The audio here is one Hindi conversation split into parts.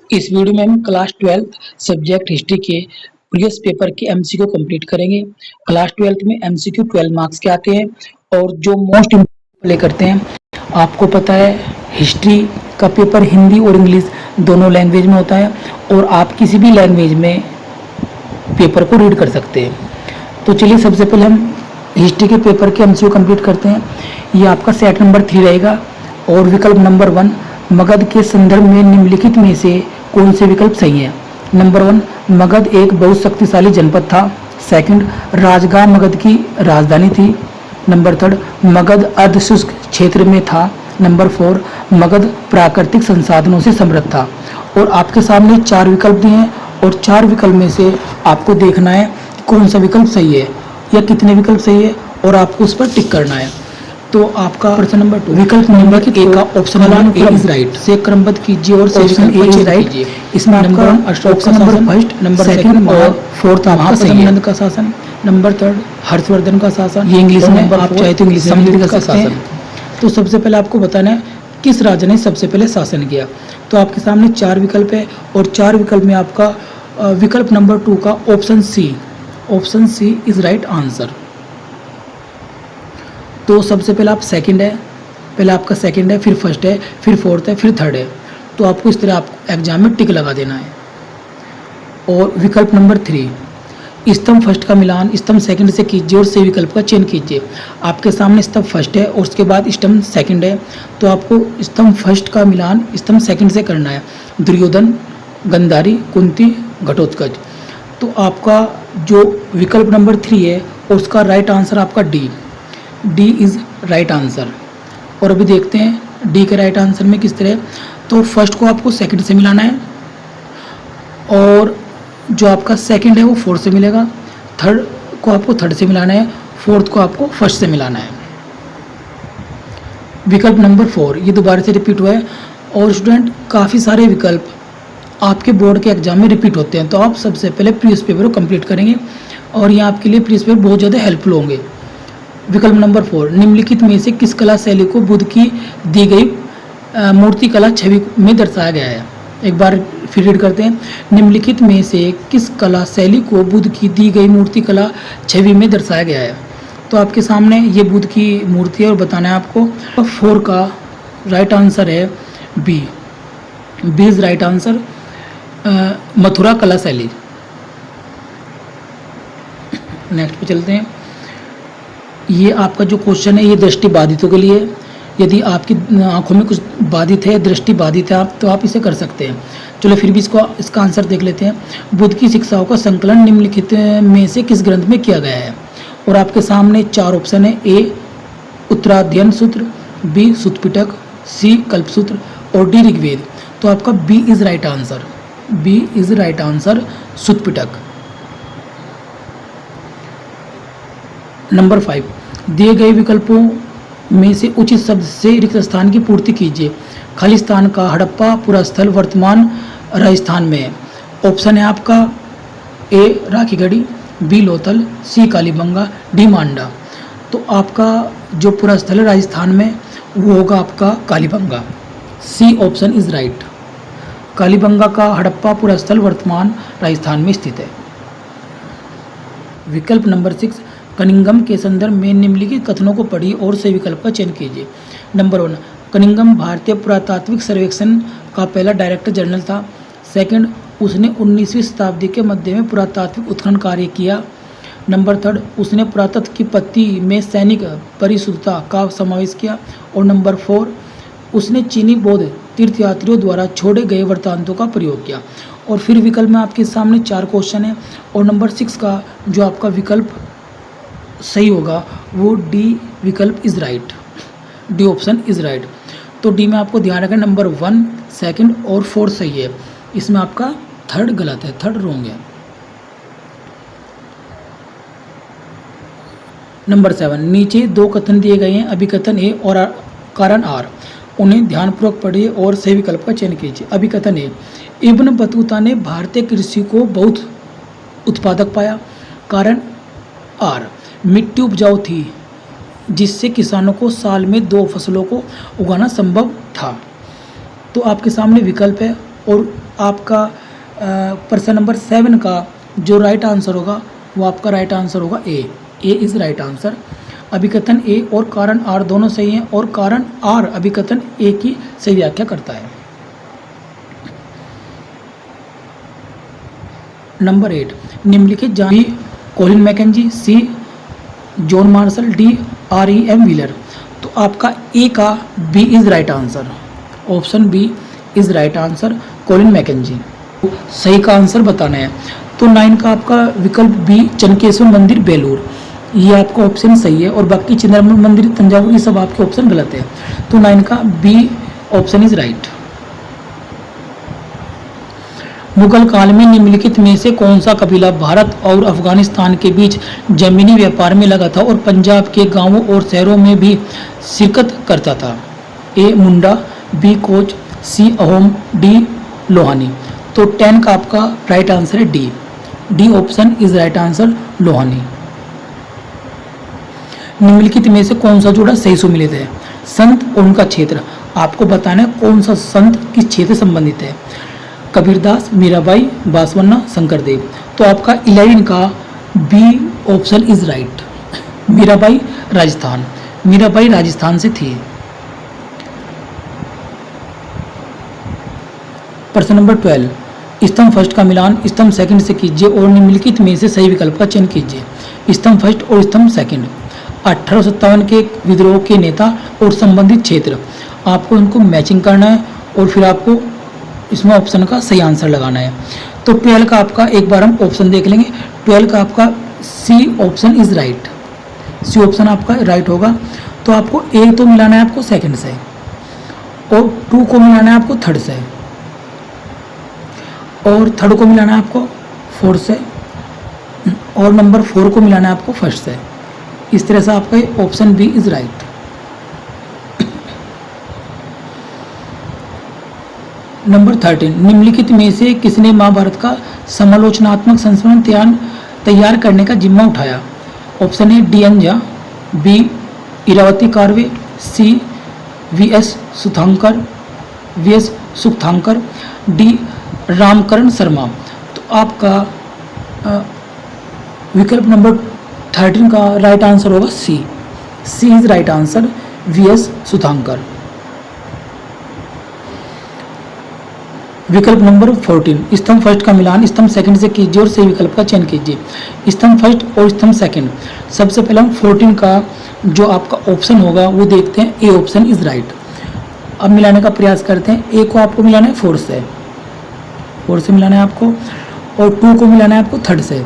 इस वीडियो में हम क्लास 12 सब्जेक्ट हिस्ट्री के प्रीवियस पेपर के एमसीक्यू कंप्लीट करेंगे। क्लास 12 में एमसीक्यू 12 मार्क्स के आते हैं और जो मोस्ट इम्पोर्टेंट प्ले करते हैं। आपको पता है हिस्ट्री का पेपर हिंदी और इंग्लिश दोनों लैंग्वेज में होता है और आप किसी भी लैंग्वेज में पेपर को रीड कर सकते हैं। तो चलिए सबसे पहले हम हिस्ट्री के पेपर के एमसीक्यू कंप्लीट करते हैं। ये आपका सेट नंबर 3 रहेगा और विकल्प नंबर 1, मगध के संदर्भ में निम्नलिखित में से कौन से विकल्प सही है। नंबर 1, मगध एक बहुत शक्तिशाली जनपद था। सेकंड, राजगाह मगध की राजधानी थी। नंबर 3, मगध अर्धशुष्क क्षेत्र में था। नंबर 4, मगध प्राकृतिक संसाधनों से समृद्ध था। और आपके सामने 4 विकल्प दिए हैं और 4 विकल्प में से आपको देखना है कौन सा विकल्प सही है या कितने विकल्प सही है और आपको उस पर टिक करना है। तो आपका प्रश्न नंबर 2, विकल्प नंबर ए का option number A is right से क्रमबद्ध कीजिए और ऑप्शन ए इज राइट। इसमें आपका option number first, number second और फोर्थ आपका सही है। का शासन, नंबर 3 हर्षवर्धन का शासन, ये इंग्लिश में आप चाहे तो इंग्लिश में लिख सकते हैं। तो सबसे पहले आपको बताना है किस राजा ने सबसे पहले शासन किया। तो आपके सामने 4 विकल्प है और 4 विकल्प में आपका विकल्प नंबर 2 का option C is right answer. तो सबसे पहले आप सेकंड है, पहले आपका सेकंड है, फिर फर्स्ट है, फिर फोर्थ है, फिर थर्ड है। तो आपको इस तरह आप एग्जाम में टिक लगा देना है। और विकल्प नंबर 3, स्तंभ फर्स्ट का मिलान स्तंभ सेकंड से कीजिए और सही विकल्प का चयन कीजिए। आपके सामने स्तंभ फर्स्ट है और उसके बाद स्तंभ सेकंड है। तो आपको स्तंभ फर्स्ट का मिलान स्तंभ सेकंड से करना है। दुर्योधन, गांधारी, कुंती, घटोत्कच। तो आपका जो विकल्प नंबर 3 है उसका राइट आंसर आपका डी इज़ राइट आंसर। और अभी देखते हैं डी के राइट आंसर में किस तरह। तो फर्स्ट को आपको सेकंड से मिलाना है और जो आपका सेकंड है वो फोर्थ से मिलेगा। थर्ड को आपको थर्ड से मिलाना है, फोर्थ को आपको फर्स्ट से मिलाना है। विकल्प नंबर 4 ये दोबारा से रिपीट हुआ है। और स्टूडेंट काफ़ी सारे विकल्प आपके बोर्ड के एग्जाम में रिपीट होते हैं, तो आप सबसे पहले प्रीवियस पेपर को कंप्लीट करेंगे और ये आपके लिए प्रीवियस पेपर बहुत ज़्यादा हेल्पफुल होंगे। विकल्प नंबर 4, निम्नलिखित में से किस कला शैली को बुद्ध की दी गई मूर्ति कला छवि में दर्शाया गया है। एक बार फिर रीड करते हैं। निम्नलिखित में से किस कला शैली को बुद्ध की दी गई मूर्ति कला छवि में दर्शाया गया है। तो आपके सामने ये बुद्ध की मूर्ति है और बताना है आपको। 4 का राइट आंसर है B is right answer, Mathura कला शैली। नेक्स्ट पे चलते हैं। ये आपका जो क्वेश्चन है ये दृष्टि बाधितों के लिए। यदि आपकी आंखों में कुछ बाधित है, दृष्टि बाधित है आप, तो आप इसे कर सकते हैं। चलो फिर भी इसका आंसर देख लेते हैं। बुद्ध की शिक्षाओं का संकलन निम्नलिखित में से किस ग्रंथ में किया गया है। और आपके सामने 4 ऑप्शन है। ए उत्तराध्ययन सूत्र, बी सुत्तपिटक, सी कल्पसूत्र और डी ऋग्वेद। तो आपका B is right answer, B is right answer Suttapitaka. Number 5, दिए गए विकल्पों में से उचित शब्द से रिक्त स्थान की पूर्ति कीजिए। खाली स्थान का हड़प्पा पूरा स्थल वर्तमान राजस्थान में है। ऑप्शन है आपका ए राखीगढ़ी, बी लोथल, सी कालीबंगा, डी मांडा। तो आपका जो पूरा स्थल है राजस्थान में वो होगा आपका Kalibangan. C option is right. Kalibangan का हड़प्पा पूरा स्थल वर्तमान राजस्थान में स्थित है। विकल्प नंबर 6, कनिंगम के संदर्भ में निम्नलिखित कथनों को पढ़िए और सही विकल्प का चयन कीजिए। नंबर 1, कनिंगम भारतीय पुरातात्विक सर्वेक्षण का पहला डायरेक्टर जनरल था। सेकंड, उसने 19वीं शताब्दी के मध्य में पुरातात्विक उत्खनन कार्य किया। नंबर 3, उसने पुरातत्व की पत्ति में सैनिक परिशुद्धता का समावेश किया। और नंबर 4, उसने चीनी बौद्ध तीर्थयात्रियों द्वारा छोड़े गए वृत्तांतों का प्रयोग किया। और फिर विकल्प में आपके सामने 4 क्वेश्चन है और नंबर 6 का जो आपका विकल्प सही होगा वो डी विकल्प is right, D option is right. तो डी में आपको ध्यान रखना नंबर 1, सेकंड और 4 सही है। इसमें आपका थर्ड गलत है, थर्ड रॉन्ग है। नंबर 7, नीचे 2 कथन दिए गए हैं, अभिकथन ए और कारण आर। उन्हें ध्यानपूर्वक पढ़िए और सही विकल्प का चयन कीजिए। अभिकथन ए, इब्न बतूता ने भारतीय कृषि को बहुत उत्पादक पाया। कारण आर, मिट्टी उपजाऊ थी जिससे किसानों को साल में 2 फसलों को उगाना संभव था। तो आपके सामने विकल्प है और आपका प्रश्न नंबर 7 का जो राइट आंसर होगा वो आपका राइट आंसर होगा ए इज राइट आंसर। अभिकथन ए और कारण आर दोनों सही हैं और कारण आर अभिकथन ए की सही व्याख्या करता है। नंबर 8 निम्नलिखित जानिए Colin Mackenzie, C John Marshall, D REM Wheeler. तो आपका ए का B is right answer, option B is right answer Colin Mackenzie. सही का आंसर बताना है। तो 9 का आपका विकल्प बी चनकेश्वर मंदिर बेलूर, ये आपका ऑप्शन सही है और बाकी चिदम्बरम मंदिर तंजावुर ये सब आपके ऑप्शन गलत है। तो 9 का B option is right. Mughal काल में निम्नलिखित में से कौन सा कबीला भारत और अफगानिस्तान के बीच जमीनी व्यापार में लगा था और पंजाब के गांवों और शहरों में भी शिरकत करता था? ए मुंडा, बी कोच, सी अहोम, डी लोहानी। तो 10 का आपका राइट आंसर है D option is right answer Lohani. निम्नलिखित में से कौन सा जोड़ा सही सुमेलित है? संत और उनका क्षेत्र। आपको बताना है कौन सा संत किस क्षेत्र से संबंधित है। कबीरदास, मीराबाई, बासवन्ना, शंकरदेव। तो आपका 11 का B option is right. Mirabai Rajasthan से थी। प्रश्न नंबर 12 स्तंभ फर्स्ट का मिलान स्तंभ सेकंड से कीजिए और निम्नलिखित में से सही विकल्प का चयन कीजिए। स्तंभ फर्स्ट और स्तंभ सेकंड 1857 के विद्रोह के नेता और संबंधित क्षेत्र, आपको इनको मैचिंग करना है और फिर आपको इसमें ऑप्शन का सही आंसर लगाना है। तो 12 का आपका एक बार हम ऑप्शन देख लेंगे। 12 का आपका C option is right, C option आपका राइट होगा। तो आपको ए तो मिलाना है आपको सेकंड से और 2 को मिलाना है आपको थर्ड से और थर्ड को मिलाना है आपको फोर्थ से और नंबर 4 को मिलाना है आपको फर्स्ट से। इस तरह से आपका option B is right. Number 13 निम्नलिखित में से किसने महाभारत का समालोचनात्मक संस्करण तैयार करने का जिम्मा उठाया? Option A D N Jha, B Irawati Karve, C VS Sukthankar, D Ramkaran Sharma. तो आपका विकल्प नंबर 13 का राइट आंसर होगा C is right answer VS Sukthankar. विकल्प नंबर 14 स्तंभ फर्स्ट का मिलान स्तंभ सेकंड से कीजिए और सही विकल्प का चयन कीजिए। स्तंभ फर्स्ट और स्तंभ सेकंड, सबसे पहले हम 14 का जो आपका ऑप्शन होगा वो देखते हैं। A option is right. अब मिलाने का प्रयास करते हैं। ए को आपको मिलाना है 4 से मिलाना है आपको और 2 को मिलाना है आपको थर्ड से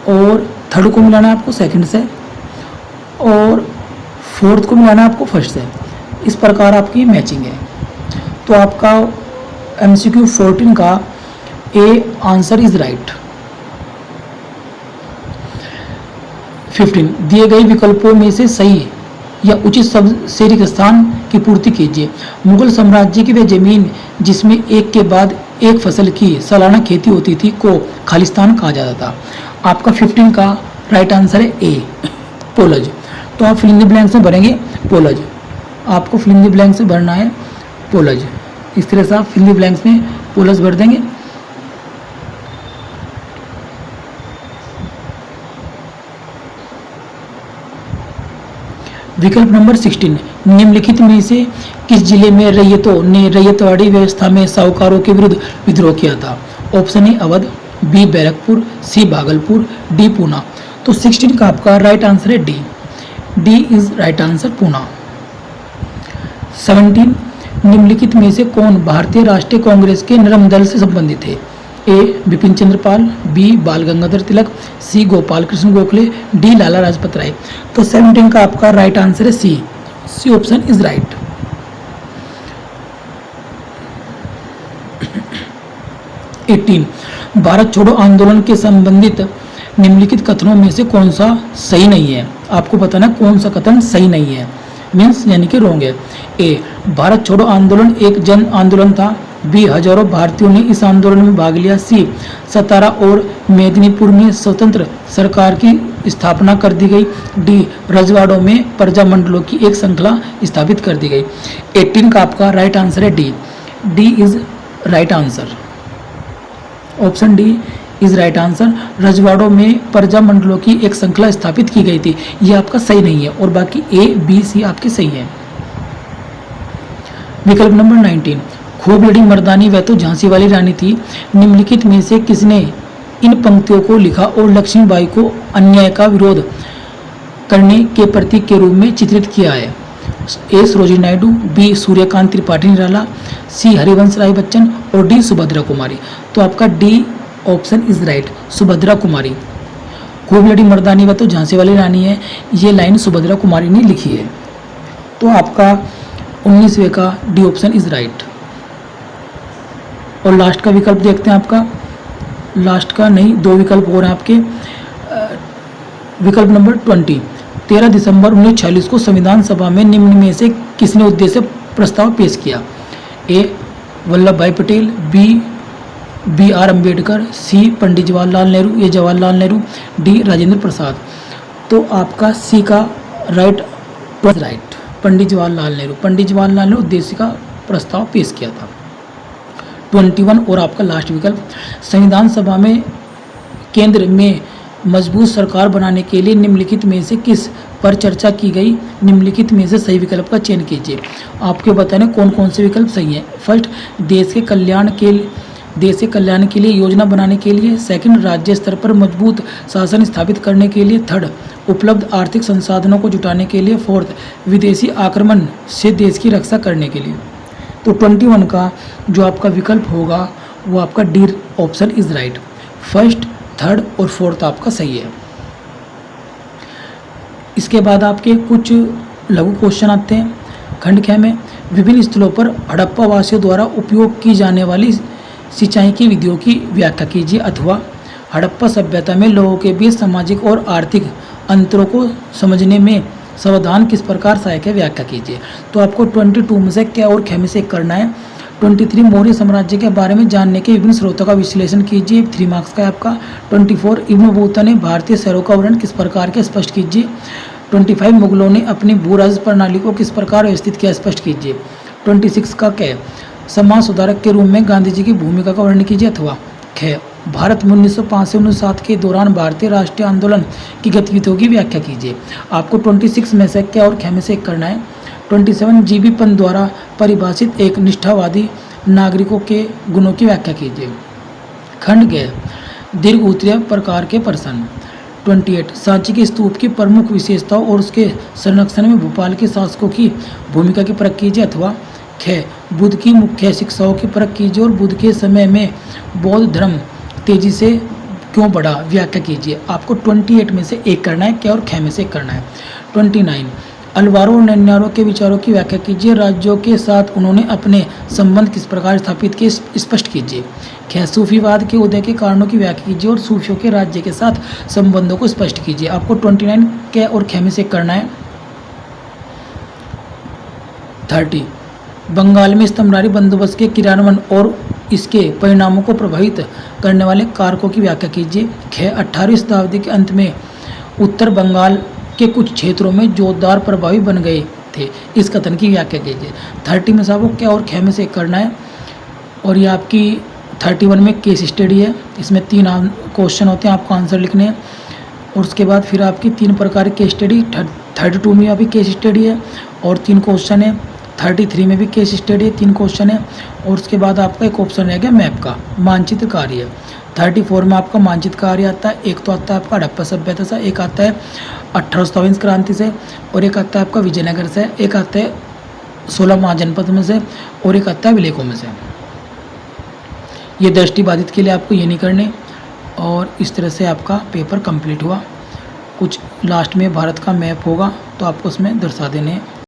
और थर्ड को मिलाना है आपको सेकंड से और फोर्थ को मिलाना है आपको फर्स्ट से। इस प्रकार आपकी मैचिंग है। तो आपका MCQ 14 का ए आंसर इज राइट। 15 दिए गए विकल्पों में से सही या उचित शब्द से रिक्त स्थान की पूर्ति कीजिए। मुगल साम्राज्य की वह जमीन जिसमें एक के बाद एक फसल की सालाना खेती होती थी को खालिस्तान कहा जाता था। आपका 15 का राइट आंसर है ए पोलज। तो आप फिल इन द ब्लैंक्स में भरेंगे पोलज। आपको फिल इन द ब्लैंक्स में भरना है पोलज। इस तरह से आप फिल इन द ब्लैंक्स में पोलज भर देंगे। विकल्प नंबर 16 निम्नलिखित में से किस जिले में रैयतों ने रैयतवाड़ी व्यवस्था में साहूकारों के विरुद्ध विद्रोह किया था? Option A Awadh, B Barrackpore, C Bhagalpur, D Poona. तो 16 का आपका राइट आंसर है D is right answer Poona. 17 निम्नलिखित में से कौन भारतीय राष्ट्रीय कांग्रेस के नरम दल से संबंधित है? ए Bipin Chandra Pal, B Bal Gangadhar Tilak, C Gopal Krishna Gokhale, D Lala Lajpat Rai. तो 17 का आपका राइट आंसर है C option is right. 18 Bharat छोड़ो आंदोलन के संबंधित निम्नलिखित कथनों में से कौन सा सही नहीं है? आपको बताना कौन सा कथन सही नहीं है, मीन्स यानी कि रॉन्ग है। ए भारत छोड़ो आंदोलन एक जन आंदोलन था, बी हजारों भारतीयों ने इस आंदोलन में भाग लिया, सी सतारा और मेदिनीपुर में स्वतंत्र सरकार की स्थापना कर दी गई, डी रजवाड़ों में प्रजा मंडलों की एक श्रृंखला स्थापित कर दी गई। 18 का आपका राइट आंसर है D is right answer. Option D is right answer. रजवाड़ों में प्रजा मंडलों की एक श्रृंखला स्थापित की गई थी, ये आपका सही नहीं है, और बाकी ए बी सी आपके सही है। विकल्प नंबर 19, खूब लड़ी मर्दानी वह तो झांसी वाली रानी थी, निम्नलिखित में से किसने इन पंक्तियों को लिखा और लक्ष्मीबाई को अन्याय का विरोध करने के प्रतीक के रूप में चित्रित किया है? A Sarojini Naidu, B Suryakant Tripathi Nirala, C Harivansh Rai Bachchan और डी सुभद्रा कुमारी। तो आपका D option is right, Subhadra Kumari. खूब लड़ी मर्दानी वह तो झांसी वाली रानी है, ये लाइन सुभद्रा कुमारी ने लिखी है। तो आपका 19वें का डी ऑप्शन इज राइट। और लास्ट का विकल्प देखते हैं आपका, लास्ट का नहीं, 2 विकल्प और हैं आपके। विकल्प नंबर 20, 13 दिसंबर 1946 को संविधान सभा में निम्न में से किसने उद्देश्य प्रस्ताव पेश किया? ए वल्लभ भाई पटेल, बी आर अम्बेडकर, सी पंडित जवाहरलाल नेहरू, ये जवाहरलाल नेहरू, डी राजेंद्र प्रसाद। तो आपका सी का राइट, पंडित जवाहरलाल नेहरू। पंडित जवाहरलाल नेहरू उद्देश्य का प्रस्ताव पेश किया था। 21 और आपका लास्ट विकल्प, संविधान सभा में केंद्र में मजबूत सरकार बनाने के लिए निम्नलिखित में से किस पर चर्चा की गई? निम्नलिखित में से सही विकल्प का चयन कीजिए। आपके बताने कौन कौन से विकल्प सही हैं। फर्स्ट, देश के कल्याण के लिए योजना बनाने के लिए। सेकंड, राज्य स्तर पर मजबूत शासन स्थापित करने के लिए। थर्ड, उपलब्ध आर्थिक संसाधनों को जुटाने के लिए। फोर्थ, विदेशी आक्रमण से देश की रक्षा करने के लिए। तो 21 का जो आपका विकल्प होगा वो आपका D option is right. First, third और फोर्थ आपका सही है। इसके बाद आपके कुछ लघु क्वेश्चन आते हैं। खंड ख में विभिन्न स्थलों पर हड़प्पा वासियों द्वारा उपयोग की जाने वाली सिंचाई की विधियों की व्याख्या कीजिए, अथवा हड़प्पा सभ्यता में लोगों के बीच सामाजिक और आर्थिक अंतरों को समझने में सावधान किस प्रकार सहायक है, व्याख्या कीजिए। तो आपको 22 में से क्या और ख में से करना है। 23, मौर्य साम्राज्य के बारे में जानने के विभिन्न स्रोतों का विश्लेषण कीजिए, 3 मार्क्स का है आपका। 24, इब्न बतूता ने भारतीय शहरों का वर्णन किस प्रकार के, स्पष्ट कीजिए। 25, मुगलों ने अपनी भू-राजस्व प्रणाली को किस प्रकार व्यवस्थित किया, स्पष्ट कीजिए। 26 का क, समाज सुधारक के रूप में गांधी जी की भूमिका का वर्णन कीजिए, अथवा ख, भारत में 1905 से 1907 के दौरान भारतीय राष्ट्रीय आंदोलन की गतिविधियों की व्याख्या कीजिए। आपको 26 में से क्या और ख में से करना है। 27, जीबी पंत द्वारा परिभाषित एक निष्ठावादी नागरिकों के गुणों की व्याख्या कीजिए। खंड ग, दीर्घ उत्तरीय प्रकार के प्रश्न। 28, सांची के स्तूप की प्रमुख विशेषताओं और उसके संरक्षण में भोपाल के शासकों की भूमिका की परख कीजिए, अथवा ख, बुद्ध की मुख्य शिक्षाओं की परख कीजिए और बुद्ध के समय में बौद्ध धर्म तेजी से क्यों बढ़ा, व्याख्या कीजिए। आपको 28 में से एक करना है, क्या और ख में से करना है। 29, अलवारों और नैनारों के विचारों की व्याख्या कीजिए, राज्यों के साथ उन्होंने अपने संबंध किस प्रकार स्थापित किए, स्पष्ट कीजिए। ख, सूफीवाद के उदय के कारणों की व्याख्या कीजिए और सूफियों के राज्य के साथ संबंधों को स्पष्ट कीजिए। आपको 29 क और ख में से करना है। 30, बंगाल में स्तंभधारी बंदोबस्त के क्रियान्वयन और इसके परिणामों को प्रभावित करने वाले कारकों की व्याख्या कीजिए। ख, 18वीं शताब्दी के अंत में उत्तर बंगाल के कुछ क्षेत्रों में जोरदार प्रभावी बन गए थे, इस कथन की व्याख्या कीजिए। 30 में से आपको क्या और ख में से करना है। और ये आपकी 31 में केस स्टडी है, इसमें 3 क्वेश्चन होते हैं, आपको आंसर लिखने हैं। और उसके बाद फिर आपकी 3 प्रकार की केस स्टडी, 32 में अभी केस स्टडी है और 3 क्वेश्चन है। 33 में भी केस स्टडी है, 3 क्वेश्चन है। और उसके बाद आपका एक ऑप्शन रह गया मैप का, मानचित्र कार्य। 34 में आपका मानचित्र कार्य आता है। एक तो आता है आपका हड़प्पा सभ्यता से, एक आता है 1827 क्रांति से, और एक आता है आपका विजयनगर से, एक आता है 16 महाजनपद में से, और एक आता है विलेखों में से। ये दृष्टिबाधित के लिए आपको ये नहीं करने। और इस तरह से आपका पेपर कंप्लीट हुआ। कुछ लास्ट में भारत का मैप होगा तो आपको उसमें दर्शा देने हैं।